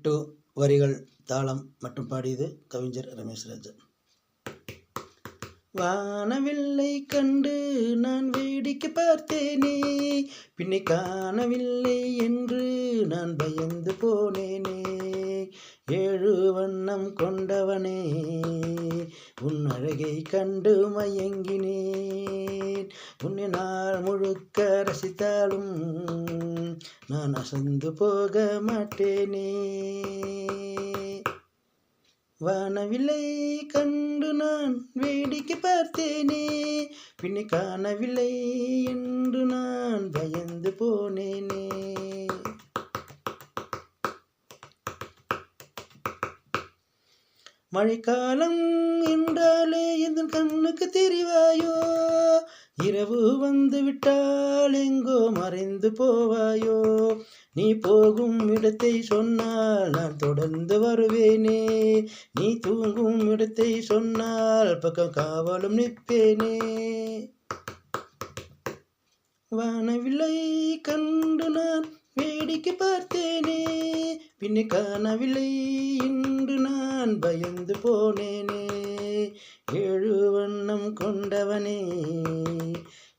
மெட்டு, வரிகள், தாளம் மற்றும் பாடியது கவிஞர் ரமேஷ் ராஜா. வானவில்லை கண்டு நான் வேடிக்கை பார்த்தேனே, பின்னை காணவில்லை என்று நான் பயந்து போனேனே. 7 வண்ணம் கொண்டவனே, உன் அழகை கண்டு மயங்கினேன். உன்னை நாள் முழுக்க ரசித்தாலும் நான் அசந்து போக மாட்டேனே. வானவில்லை கண்டு நான் வேடிக்கை பார்த்தேனே, பின்னை காணவில்லை என்று நான் பயந்து போனேனே. மழைக்காலம் என்றாலே என் கண்ணுக்கு தெரிவாயோ, இரவு வந்து விட்டால் எங்கோ மறைந்து போவாயோ. நீ போகும் இடத்தை சொன்னால் நான் தொடர்ந்து வருவேனே, நீ தூங்கும் இடத்தை சொன்னால் பக்கம் காவலும் நிற்பேனே. வானவில்லை கண்டு நான் வேடிக்கை பார்த்தேனே, பின்னை காணவில்லை என்று நான் பயந்து போனேனே. 7 வண்ணம் கொண்டவனே,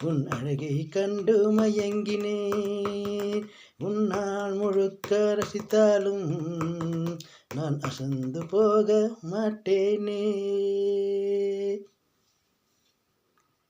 உன் அழகை கண்டு மயங்கினேன். உன்னால் முழுக்க ரசித்தாலும் நான் அசந்து போக மாட்டேனே.